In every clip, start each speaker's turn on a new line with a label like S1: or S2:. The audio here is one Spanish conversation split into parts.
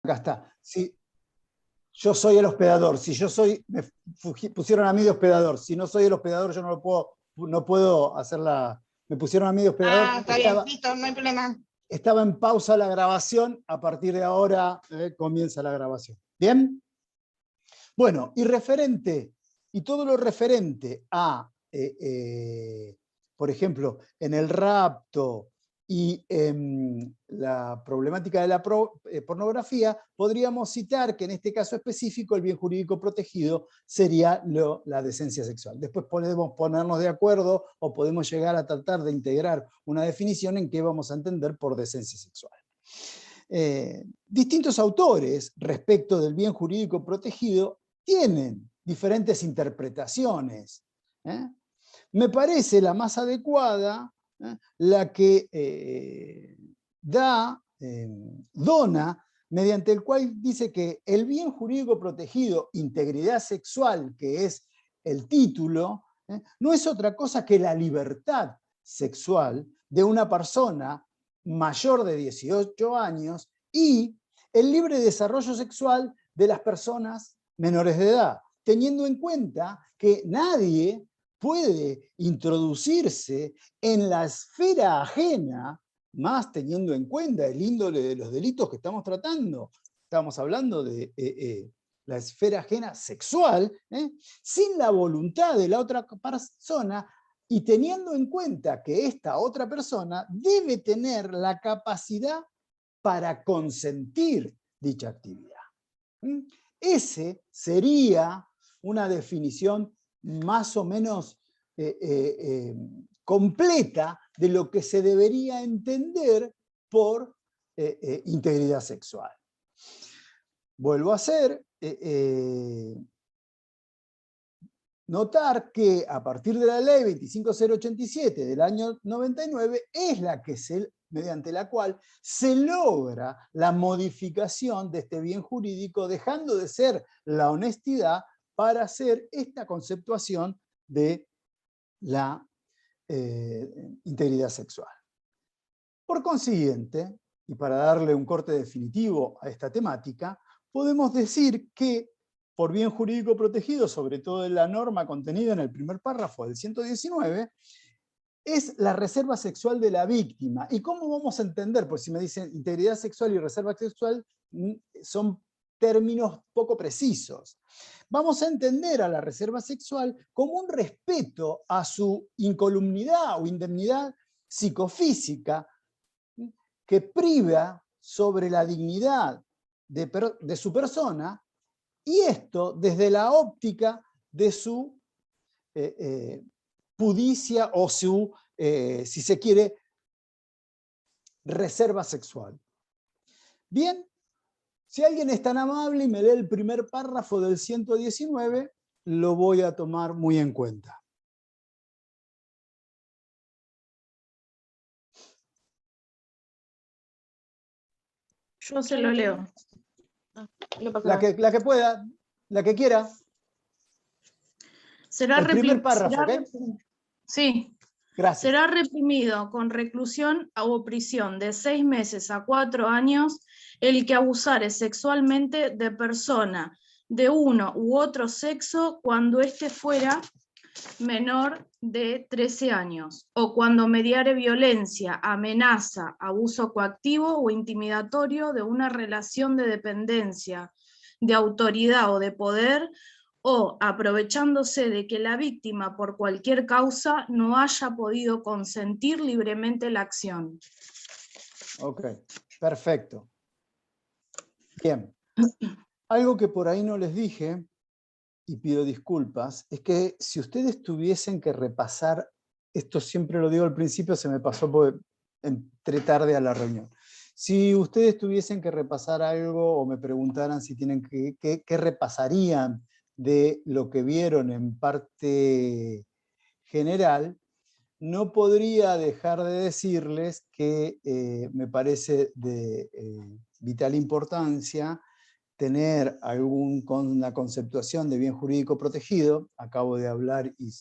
S1: Acá está. Si yo soy el hospedador, si yo soy, me pusieron a mí de hospedador, si no soy el hospedador yo no puedo hacer la... Me pusieron a mí de hospedador,
S2: Está bien, listo, no hay problema.
S1: estaba en pausa la grabación, a partir de ahora comienza la grabación. ¿Bien? Bueno, y todo lo referente a, por ejemplo, en el rapto y en la problemática de la pornografía, podríamos citar que en este caso específico el bien jurídico protegido sería la decencia sexual. Después podemos ponernos de acuerdo o podemos llegar a tratar de integrar una definición en qué vamos a entender por decencia sexual. Distintos autores respecto del bien jurídico protegido tienen diferentes interpretaciones. Me parece la más adecuada la que dona, mediante el cual dice que el bien jurídico protegido, integridad sexual, que es el título, no es otra cosa que la libertad sexual de una persona mayor de 18 años y el libre desarrollo sexual de las personas menores de edad, teniendo en cuenta que nadie puede introducirse en la esfera ajena, más teniendo en cuenta el índole de los delitos que estamos tratando. Estamos hablando de la esfera ajena sexual, sin la voluntad de la otra persona, y teniendo en cuenta que esta otra persona debe tener la capacidad para consentir dicha actividad. Ese sería una definición más o menos completa de lo que se debería entender por integridad sexual. Vuelvo a hacer notar que a partir de la ley 25087 del año 99 es la que mediante la cual se logra la modificación de este bien jurídico, dejando de ser la honestidad para hacer esta conceptuación de la integridad sexual. Por consiguiente, y para darle un corte definitivo a esta temática, podemos decir que por bien jurídico protegido, sobre todo en la norma contenida en el primer párrafo del 119, es la reserva sexual de la víctima. ¿Y cómo vamos a entender? Pues si me dicen integridad sexual y reserva sexual, son términos poco precisos. Vamos a entender a la reserva sexual como un respeto a su incolumnidad o indemnidad psicofísica que priva sobre la dignidad de su persona, y esto desde la óptica de su pudicia o su, si se quiere, reserva sexual. Bien, si alguien es tan amable y me lee el primer párrafo del 119, lo voy a tomar muy en cuenta.
S3: Yo se lo leo.
S1: La que pueda, la que quiera.
S3: El
S1: primer párrafo, ¿ok?
S3: Sí.
S1: Gracias.
S3: Será reprimido con reclusión o prisión de 6 meses a 4 años el que abusare sexualmente de persona de uno u otro sexo cuando éste fuera menor de 13 años, o cuando mediare violencia, amenaza, abuso coactivo o intimidatorio de una relación de dependencia, de autoridad o de poder, o aprovechándose de que la víctima por cualquier causa no haya podido consentir libremente la acción.
S1: Ok, perfecto. Bien. Algo que por ahí no les dije, y pido disculpas, es que si ustedes tuviesen que repasar, esto siempre lo digo al principio, se me pasó porque entré tarde a la reunión. Si ustedes tuviesen que repasar algo o me preguntaran si tienen qué repasarían de lo que vieron en parte general, no podría dejar de decirles que me parece de vital importancia tener una conceptuación de bien jurídico protegido. Acabo de hablar y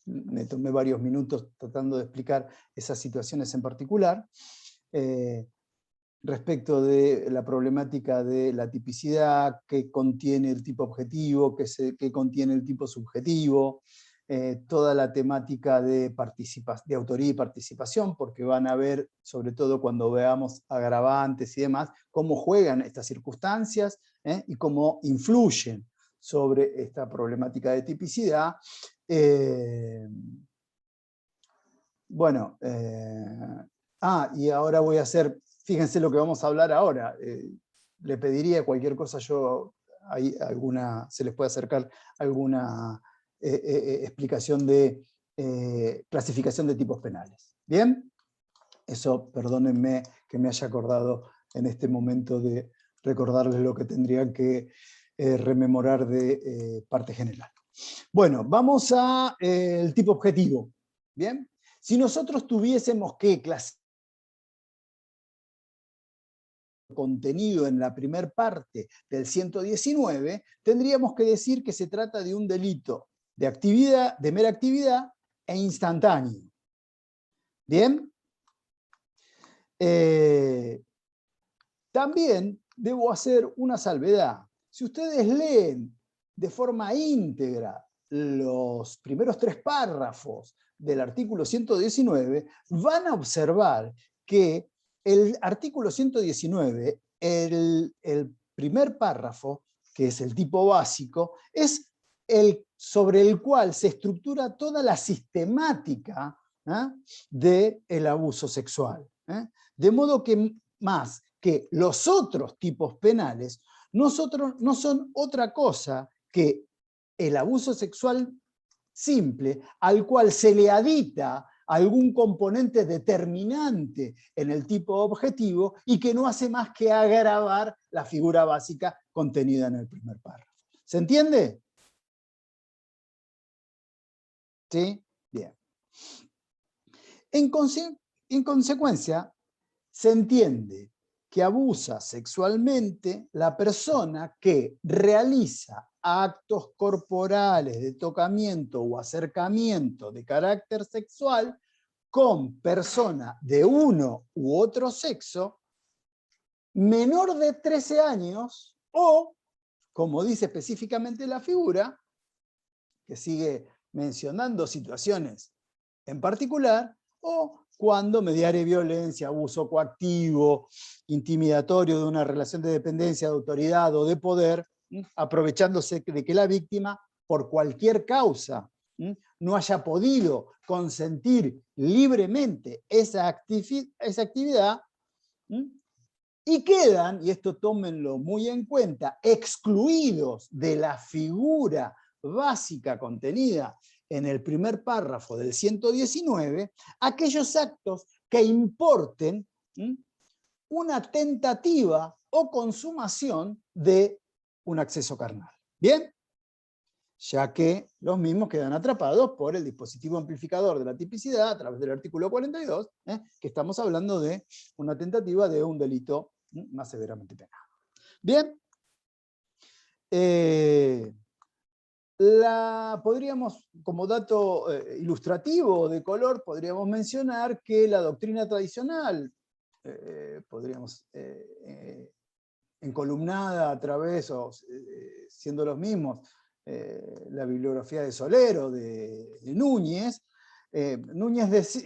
S1: me tomé varios minutos tratando de explicar esas situaciones en particular. respecto de la problemática de la tipicidad, qué contiene el tipo objetivo, qué contiene el tipo subjetivo, toda la temática de autoría y participación, porque van a ver, sobre todo cuando veamos agravantes y demás, cómo juegan estas circunstancias y cómo influyen sobre esta problemática de tipicidad. Bueno, y ahora voy a hacer, fíjense lo que vamos a hablar ahora. Le pediría cualquier cosa, se les puede acercar alguna explicación de clasificación de tipos penales. ¿Bien? Eso, perdónenme que me haya acordado en este momento de recordarles lo que tendrían que rememorar de parte general. Bueno, vamos al tipo objetivo. ¿Bien? Si nosotros tuviésemos que clasificar contenido en la primera parte del 119, tendríamos que decir que se trata de un delito de actividad, de mera actividad e instantáneo. ¿Bien? También debo hacer una salvedad. Si ustedes leen de forma íntegra los primeros 3 párrafos del artículo 119, van a observar que el artículo 119, el primer párrafo, que es el tipo básico, es el sobre el cual se estructura toda la sistemática del abuso sexual. De modo que más que los otros tipos penales no son otra cosa que el abuso sexual simple, al cual se le adita algún componente determinante en el tipo objetivo y que no hace más que agravar la figura básica contenida en el primer párrafo. ¿Se entiende? ¿Sí? Bien. En consecuencia, se entiende que abusa sexualmente la persona que realiza actos corporales de tocamiento o acercamiento de carácter sexual con persona de uno u otro sexo menor de 13 años o, como dice específicamente la figura, que sigue mencionando situaciones en particular, o cuando mediare violencia, abuso coactivo, intimidatorio de una relación de dependencia, de autoridad o de poder, aprovechándose de que la víctima, por cualquier causa, no haya podido consentir libremente esa actividad, y quedan, y esto tómenlo muy en cuenta, excluidos de la figura básica contenida en el primer párrafo del 119, aquellos actos que importen una tentativa o consumación de un acceso carnal. ¿Bien? Ya que los mismos quedan atrapados por el dispositivo amplificador de la tipicidad a través del artículo 42, que estamos hablando de una tentativa de un delito más severamente penado. Bien. Podríamos, como dato ilustrativo de color, podríamos mencionar que la doctrina tradicional, encolumnada a través, o siendo los mismos, la bibliografía de Soler o de Núñez,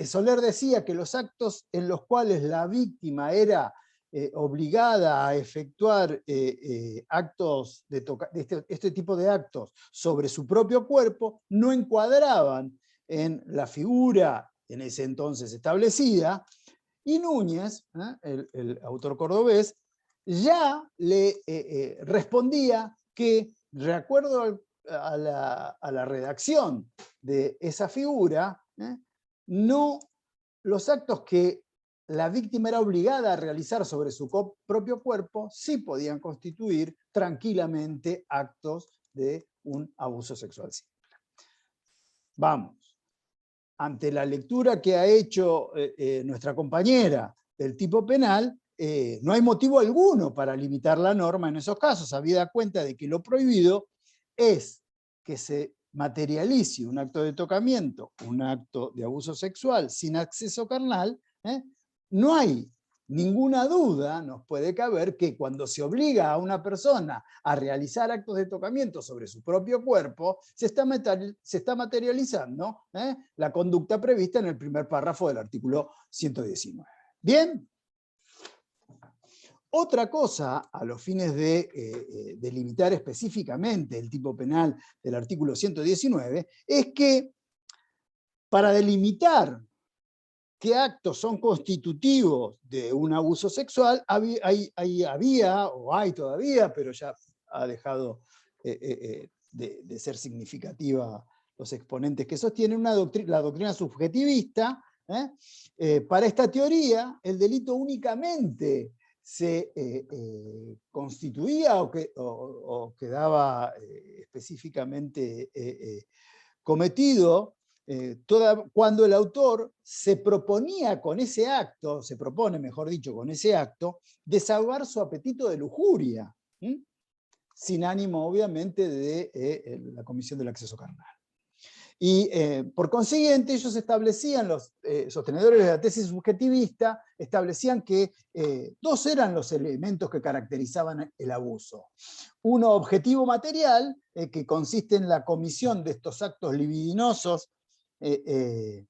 S1: Soler decía que los actos en los cuales la víctima era obligada a efectuar actos este tipo de actos sobre su propio cuerpo no encuadraban en la figura en ese entonces establecida, y Núñez, el autor cordobés, ya le respondía que, de acuerdo a la redacción de esa figura, los actos que la víctima era obligada a realizar sobre su propio cuerpo sí podían constituir tranquilamente actos de un abuso sexual simple. Vamos, ante la lectura que ha hecho nuestra compañera del tipo penal, no hay motivo alguno para limitar la norma en esos casos, habida cuenta de que lo prohibido es que se materialice un acto de tocamiento, un acto de abuso sexual sin acceso carnal. No hay ninguna duda nos puede caber que cuando se obliga a una persona a realizar actos de tocamiento sobre su propio cuerpo, se está materializando la conducta prevista en el primer párrafo del artículo 119. ¿Bien? Otra cosa, a los fines de delimitar específicamente el tipo penal del artículo 119, es que para delimitar qué actos son constitutivos de un abuso sexual, había, o hay todavía, pero ya ha dejado de ser significativa los exponentes que sostienen la doctrina subjetivista. Para esta teoría, el delito únicamente se constituía o quedaba específicamente cometido cuando el autor se proponía con ese acto, se propone, mejor dicho, con ese acto, desahogar su apetito de lujuria, sin ánimo, obviamente, de la comisión del acceso carnal. Y por consiguiente, ellos establecían, los sostenedores de la tesis subjetivista, establecían que dos eran los elementos que caracterizaban el abuso. Uno objetivo material, que consiste en la comisión de estos actos libidinosos, y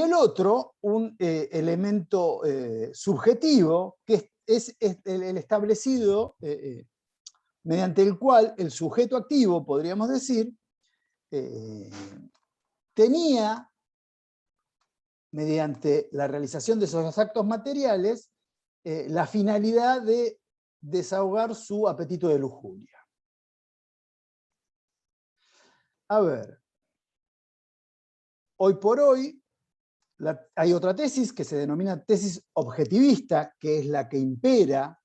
S1: el otro, un elemento subjetivo, que es el establecido mediante el cual el sujeto activo, podríamos decir, tenía, mediante la realización de esos actos materiales, la finalidad de desahogar su apetito de lujuria. A ver, hoy por hoy hay otra tesis que se denomina tesis objetivista, que es la que impera,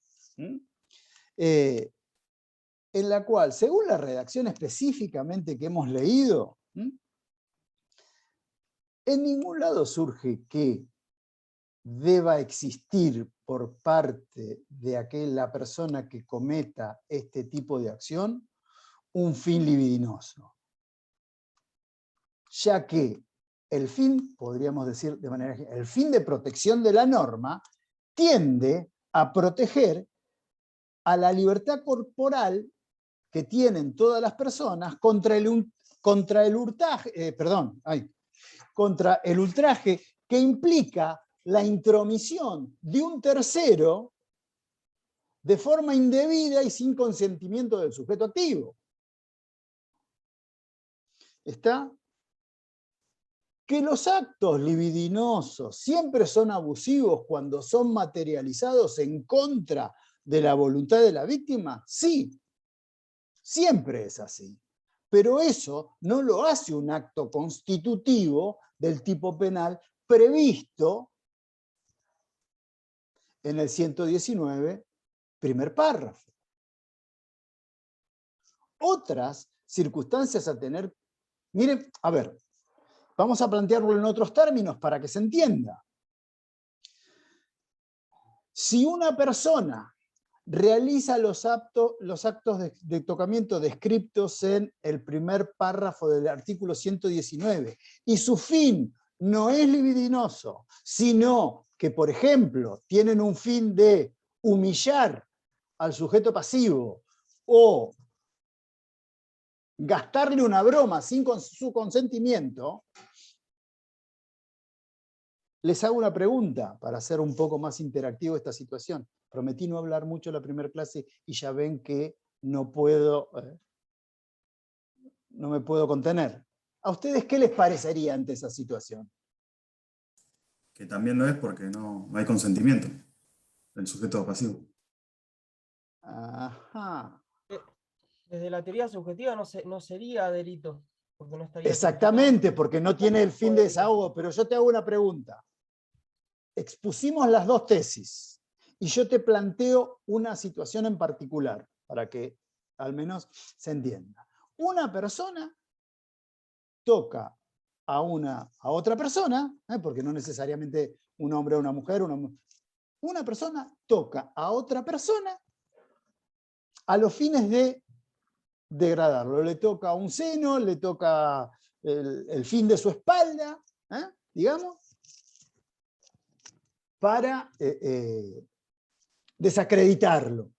S1: en la cual, según la redacción específicamente que hemos leído, en ningún lado surge que deba existir por parte de la persona que cometa este tipo de acción un fin libidinoso, ya que el fin, podríamos decir de manera general, el fin de protección de la norma tiende a proteger a la libertad corporal que tienen todas las personas contra el ultraje que implica la intromisión de un tercero de forma indebida y sin consentimiento del sujeto activo. ¿Está? Que los actos libidinosos siempre son abusivos cuando son materializados en contra de la voluntad de la víctima, sí, siempre es así. Pero eso no lo hace un acto constitutivo del tipo penal previsto en el 119, primer párrafo. Otras circunstancias a tener... Miren, a ver, vamos a plantearlo en otros términos para que se entienda. Si una persona realiza los actos de tocamiento descritos en el primer párrafo del artículo 119 y su fin no es libidinoso, sino que, por ejemplo, tienen un fin de humillar al sujeto pasivo o gastarle una broma sin su consentimiento, les hago una pregunta para hacer un poco más interactivo esta situación. Prometí no hablar mucho en la primera clase y ya ven que no me puedo contener. ¿A ustedes qué les parecería ante esa situación?
S2: Que también lo es porque no hay consentimiento del sujeto pasivo.
S1: Ajá.
S4: Desde la teoría subjetiva no sería delito. Porque no estaría
S1: Exactamente, porque no tiene el fin de desahogo. Pero yo te hago una pregunta. Expusimos las dos tesis y yo te planteo una situación en particular para que al menos se entienda. Una persona toca a otra persona, porque no necesariamente un hombre o una mujer, una persona toca a otra persona a los fines de degradarlo. Le toca un seno, le toca el fin de su espalda, digamos. para desacreditarlo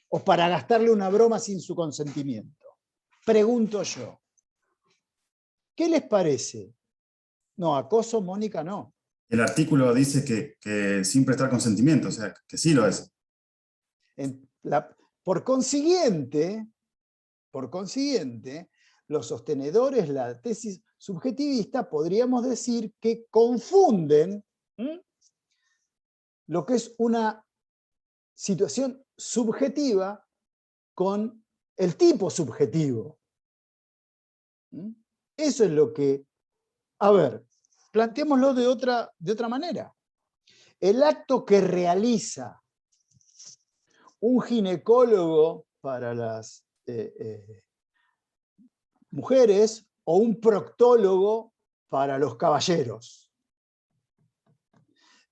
S1: o para gastarle una broma sin su consentimiento. Pregunto yo, ¿qué les parece? No, acoso, Mónica, no.
S2: El artículo dice que sin prestar consentimiento, o sea, que sí lo es.
S1: Por consiguiente, los sostenedores de la tesis subjetivista podríamos decir que confunden lo que es una situación subjetiva con el tipo subjetivo. Eso es lo que... A ver, planteémoslo de otra manera. El acto que realiza un ginecólogo para las mujeres o un proctólogo para los caballeros.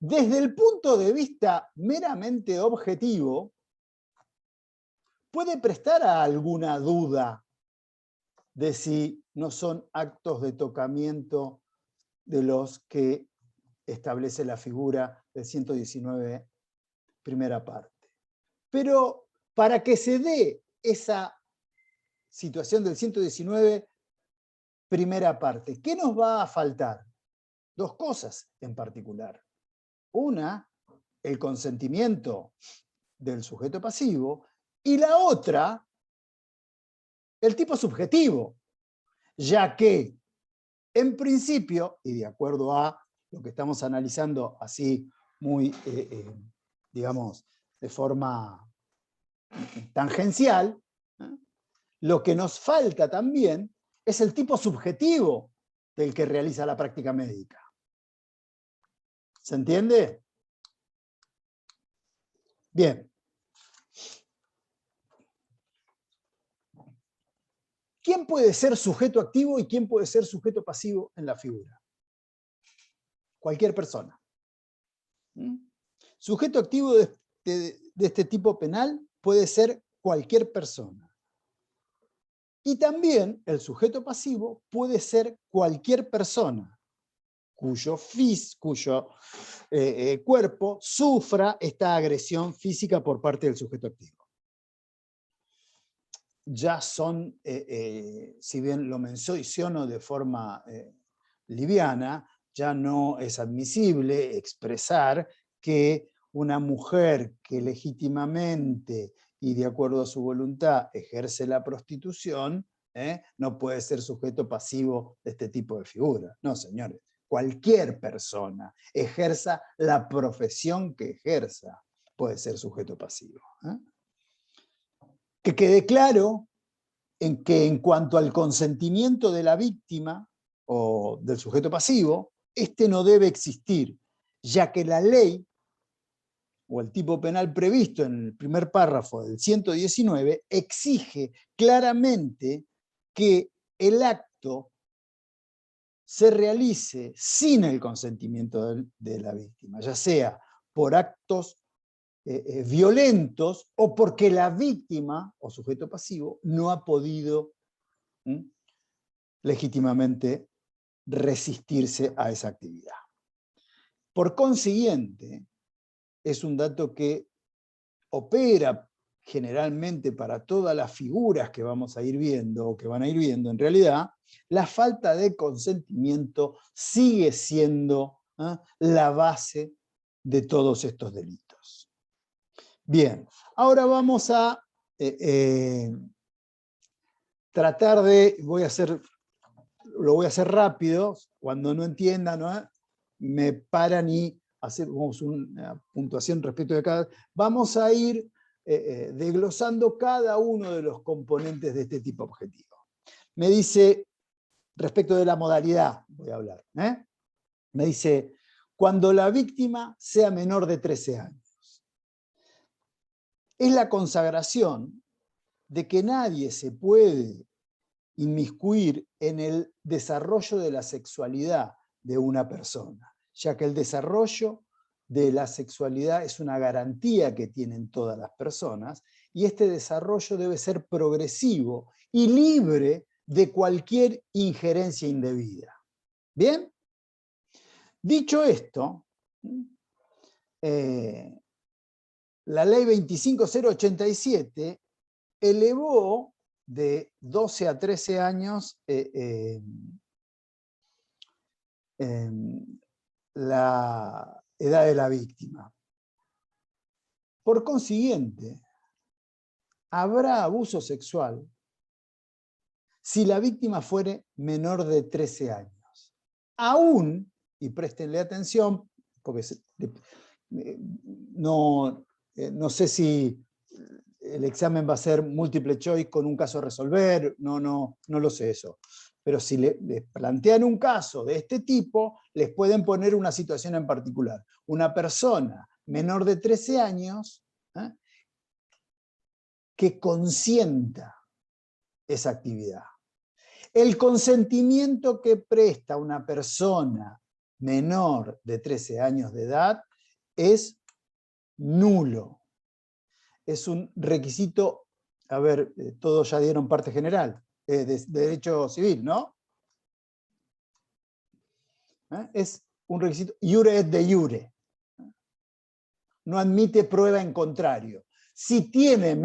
S1: Desde el punto de vista meramente objetivo, puede prestar a alguna duda de si no son actos de tocamiento de los que establece la figura del 119, primera parte. Pero para que se dé esa situación del 119, primera parte, ¿qué nos va a faltar? Dos cosas en particular. Una, el consentimiento del sujeto pasivo, y la otra, el tipo subjetivo, ya que, en principio, y de acuerdo a lo que estamos analizando así muy, digamos, de forma tangencial, lo que nos falta también es el tipo subjetivo del que realiza la práctica médica. ¿Se entiende? Bien. ¿Quién puede ser sujeto activo y quién puede ser sujeto pasivo en la figura? Cualquier persona. Sujeto activo de este tipo penal puede ser cualquier persona. Y también el sujeto pasivo puede ser cualquier persona cuyo cuerpo sufra esta agresión física por parte del sujeto activo. Ya son, si bien lo menciono de forma liviana, ya no es admisible expresar que una mujer que legítimamente y de acuerdo a su voluntad ejerce la prostitución, no puede ser sujeto pasivo de este tipo de figura. No, señores. Cualquier persona ejerza la profesión que ejerza puede ser sujeto pasivo. Que quede claro que en cuanto al consentimiento de la víctima o del sujeto pasivo, este no debe existir, ya que la ley o el tipo penal previsto en el primer párrafo del 119 exige claramente que el acto se realice sin el consentimiento de la víctima, ya sea por actos violentos o porque la víctima o sujeto pasivo no ha podido legítimamente resistirse a esa actividad. Por consiguiente, es un dato que opera generalmente para todas las figuras que vamos a ir viendo o que van a ir viendo en realidad, la falta de consentimiento sigue siendo la base de todos estos delitos. Bien, ahora vamos a tratar de, lo voy a hacer rápido, cuando no entiendan, me paran y hacemos una puntuación respecto de cada. Vamos a ir desglosando cada uno de los componentes de este tipo objetivo. Me dice, respecto de la modalidad, voy a hablar, me dice, cuando la víctima sea menor de 13 años. Es la consagración de que nadie se puede inmiscuir en el desarrollo de la sexualidad de una persona, ya que el desarrollo de la sexualidad es una garantía que tienen todas las personas, y este desarrollo debe ser progresivo y libre de cualquier injerencia indebida. ¿Bien? Dicho esto, La ley 25087 elevó de 12 a 13 años la edad de la víctima. Por consiguiente, habrá abuso sexual si la víctima fuere menor de 13 años. Aún, y préstenle atención, porque no sé si el examen va a ser múltiple choice con un caso a resolver, no lo sé eso. Pero si les plantean un caso de este tipo, les pueden poner una situación en particular. Una persona menor de 13 años que consienta esa actividad. El consentimiento que presta una persona menor de 13 años de edad es nulo. Es un requisito, a ver, todos ya dieron parte general, de derecho civil, ¿no? Es un requisito iure et de iure. No admite prueba en contrario. Si tiene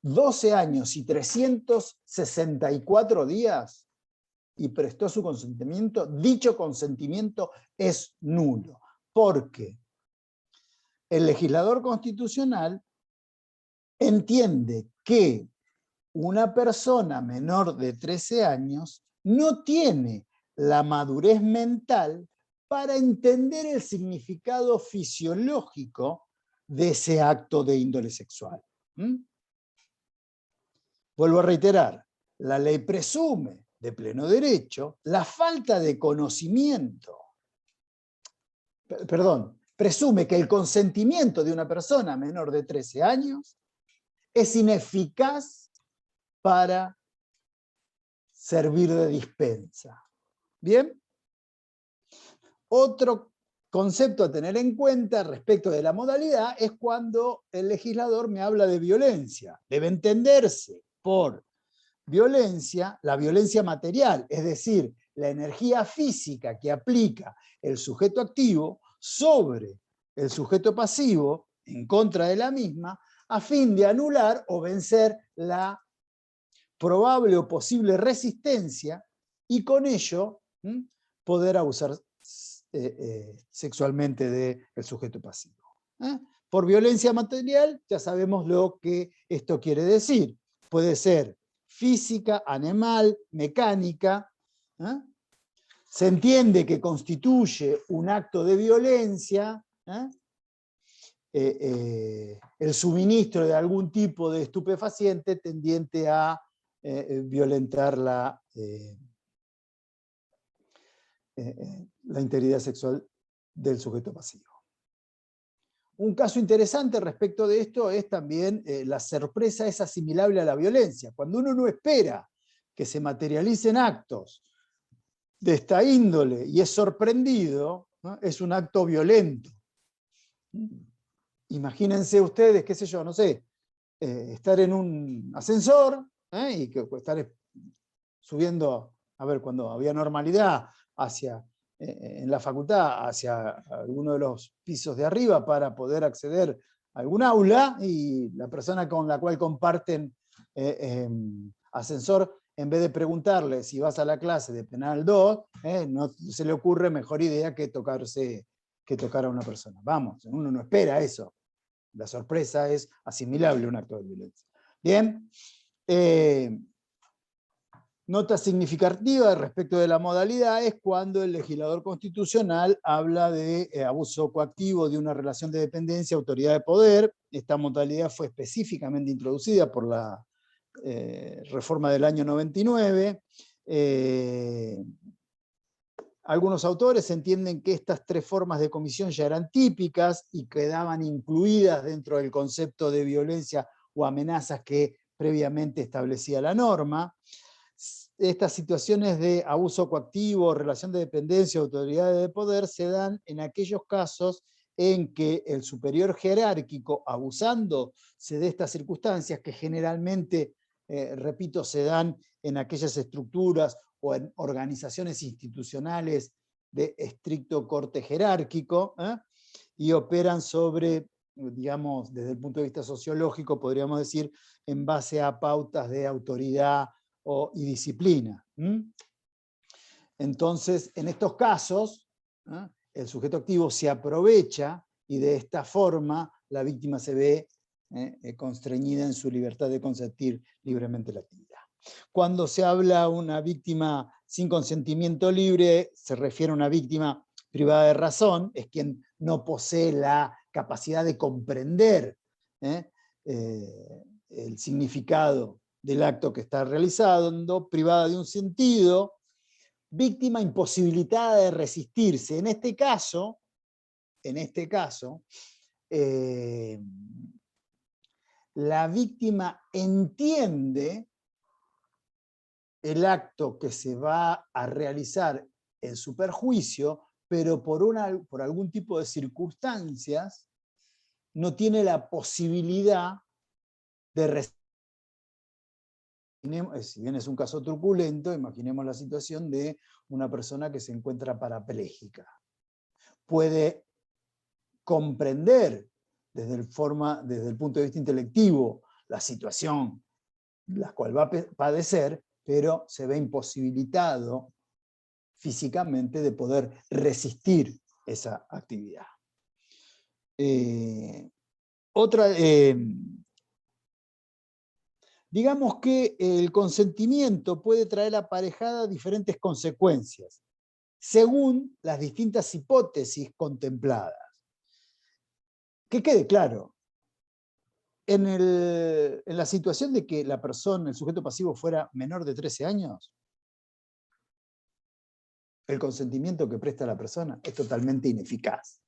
S1: 12 años y 364 días y prestó su consentimiento, dicho consentimiento es nulo, porque el legislador constitucional entiende que una persona menor de 13 años no tiene la madurez mental para entender el significado fisiológico de ese acto de índole sexual. Vuelvo a reiterar, la ley presume de pleno derecho la falta de conocimiento. Perdón, presume que el consentimiento de una persona menor de 13 años es ineficaz para servir de dispensa. ¿Bien? Otro concepto a tener en cuenta respecto de la modalidad es cuando el legislador me habla de violencia. Debe entenderse por violencia la violencia material, es decir, la energía física que aplica el sujeto activo sobre el sujeto pasivo en contra de la misma, a fin de anular o vencer la probable o posible resistencia y con ello poder abusar sexualmente del sujeto pasivo. Por violencia material ya sabemos lo que esto quiere decir. Puede ser física, animal, mecánica. Se entiende que constituye un acto de violencia el suministro de algún tipo de estupefaciente tendiente a violentar la integridad sexual del sujeto pasivo. Un caso interesante respecto de esto es también la sorpresa es asimilable a la violencia. Cuando uno no espera que se materialicen actos de esta índole y es sorprendido, ¿no? Es un acto violento. Imagínense ustedes, qué sé yo, no sé, estar en un ascensor y que estar subiendo, a ver, cuando había normalidad, en la facultad, hacia alguno de los pisos de arriba para poder acceder a algún aula, y la persona con la cual comparten ascensor, en vez de preguntarle si vas a la clase de penal 2, no se le ocurre mejor idea que tocar a una persona. Vamos, uno no espera eso. La sorpresa es asimilable a un acto de violencia. Bien. Nota significativa respecto de la modalidad es cuando el legislador constitucional habla de abuso coactivo de una relación de dependencia, autoridad de poder. Esta modalidad fue específicamente introducida por la reforma del año 99. Algunos autores entienden que estas tres formas de comisión ya eran típicas y quedaban incluidas dentro del concepto de violencia o amenazas que previamente establecía la norma. Estas situaciones de abuso coactivo, relación de dependencia, autoridad de poder, se dan en aquellos casos en que el superior jerárquico, abusándose de estas circunstancias, que generalmente, repito, se dan en aquellas estructuras o en organizaciones institucionales de estricto corte jerárquico, y operan sobre, digamos, desde el punto de vista sociológico, podríamos decir, en base a pautas de autoridad y disciplina. Entonces, en estos casos, el sujeto activo se aprovecha y de esta forma la víctima se ve constreñida en su libertad de consentir libremente la actividad. Cuando se habla de una víctima sin consentimiento libre, se refiere a una víctima privada de razón, es quien no posee la capacidad de comprender el significado del acto que está realizando, privada de un sentido, víctima imposibilitada de resistirse. En este caso, la víctima entiende el acto que se va a realizar en su perjuicio, pero por algún tipo de circunstancias no tiene la posibilidad de resistir. Si bien es un caso truculento, imaginemos la situación de una persona que se encuentra parapléjica. Puede comprender desde el punto de vista intelectivo la situación la cual va a padecer, pero se ve imposibilitado físicamente de poder resistir esa actividad. Digamos que el consentimiento puede traer aparejada diferentes consecuencias, según las distintas hipótesis contempladas. Que quede claro, en la situación de que la persona, el sujeto pasivo, fuera menor de 13 años, el consentimiento que presta la persona es totalmente ineficaz.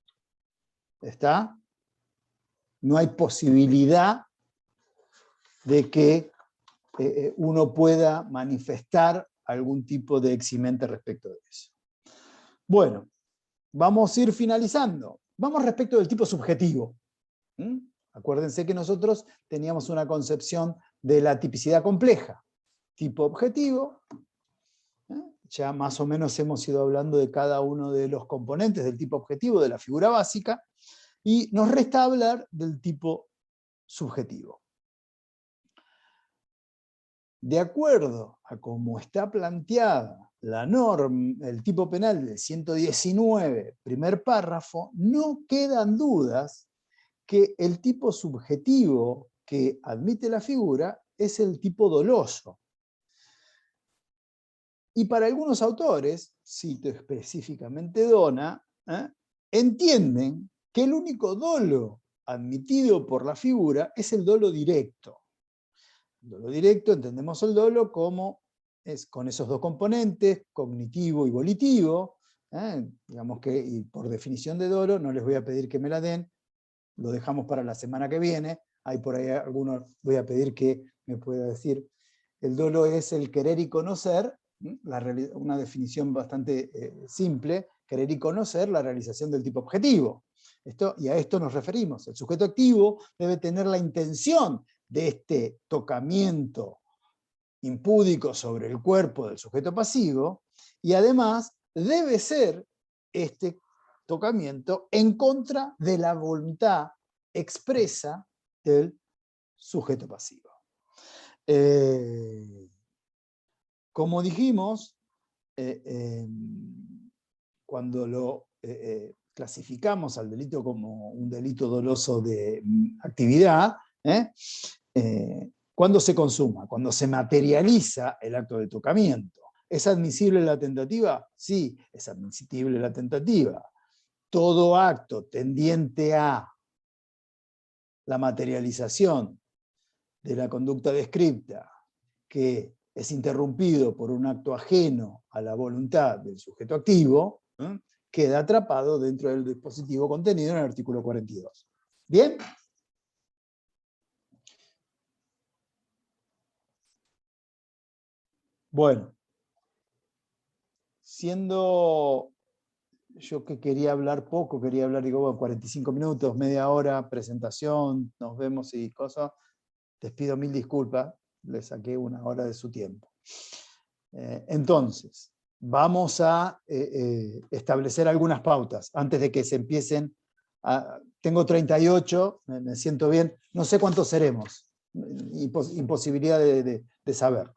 S1: ¿Está? No hay posibilidad de que uno pueda manifestar algún tipo de eximente respecto de eso. Bueno, vamos a ir finalizando. Vamos respecto del tipo subjetivo. Acuérdense que nosotros teníamos una concepción de la tipicidad compleja. Tipo objetivo, ya más o menos hemos ido hablando de cada uno de los componentes del tipo objetivo, de la figura básica, y nos resta hablar del tipo subjetivo. De acuerdo a cómo está planteada la norma, el tipo penal del 119, primer párrafo, no quedan dudas que el tipo subjetivo que admite la figura es el tipo doloso. Y para algunos autores, cito específicamente Dona, entienden que el único dolo admitido por la figura es el dolo directo. El dolo directo, entendemos el dolo como es con esos dos componentes, cognitivo y volitivo. Digamos que, y por definición de dolo, no les voy a pedir que me la den, lo dejamos para la semana que viene. Hay por ahí algunos, voy a pedir que me pueda decir, el dolo es el querer y conocer, una definición bastante simple, querer y conocer la realización del tipo objetivo. Y a esto nos referimos. El sujeto activo debe tener la intención de este tocamiento impúdico sobre el cuerpo del sujeto pasivo, y además debe ser este tocamiento en contra de la voluntad expresa del sujeto pasivo. Como dijimos, cuando lo clasificamos al delito como un delito doloso de actividad, ¿cuándo se consuma? Cuando se materializa el acto de tocamiento. ¿Es admisible la tentativa? Sí, es admisible la tentativa. Todo acto tendiente a la materialización de la conducta descripta que es interrumpido por un acto ajeno a la voluntad del sujeto activo, queda atrapado dentro del dispositivo contenido en el artículo 42. ¿Bien? Bueno, siendo yo que quería hablar poco, quería hablar, digo, 45 minutos, media hora, presentación, nos vemos y cosas, les pido mil disculpas, les saqué una hora de su tiempo. Entonces, vamos a establecer algunas pautas antes de que se empiecen a... Tengo 38, me siento bien, no sé cuántos seremos, imposibilidad de saber.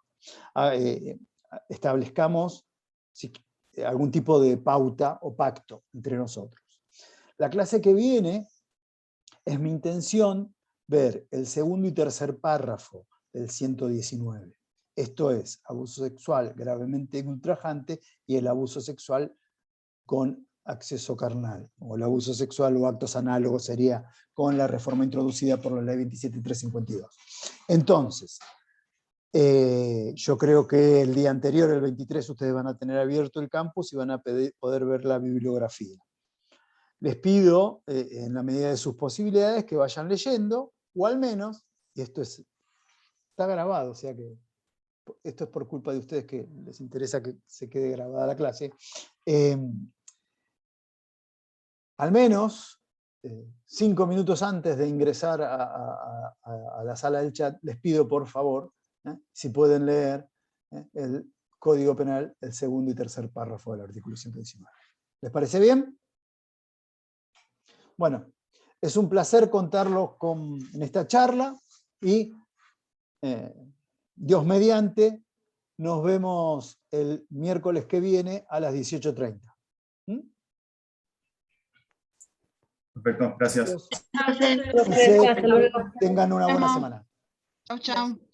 S1: Establezcamos algún tipo de pauta o pacto entre nosotros. La clase que viene es mi intención ver el segundo y tercer párrafo del 119. Esto es, abuso sexual gravemente ultrajante y el abuso sexual con acceso carnal, o el abuso sexual o actos análogos sería con la reforma introducida por la ley 27.352. Entonces, yo creo que el día anterior, el 23, ustedes van a tener abierto el campus y van a poder ver la bibliografía. Les pido, en la medida de sus posibilidades, que vayan leyendo, o al menos, y esto está grabado, o sea que esto es por culpa de ustedes que les interesa que se quede grabada la clase, al menos 5 minutos antes de ingresar a la sala del chat, les pido por favor, si pueden leer el Código Penal, el segundo y tercer párrafo del artículo 119. ¿Les parece bien? Bueno, es un placer contarlo en esta charla y Dios mediante, nos vemos el miércoles que viene a las 18:30.
S2: Perfecto, gracias.
S1: Tengan una buena semana.
S5: Chau, chau.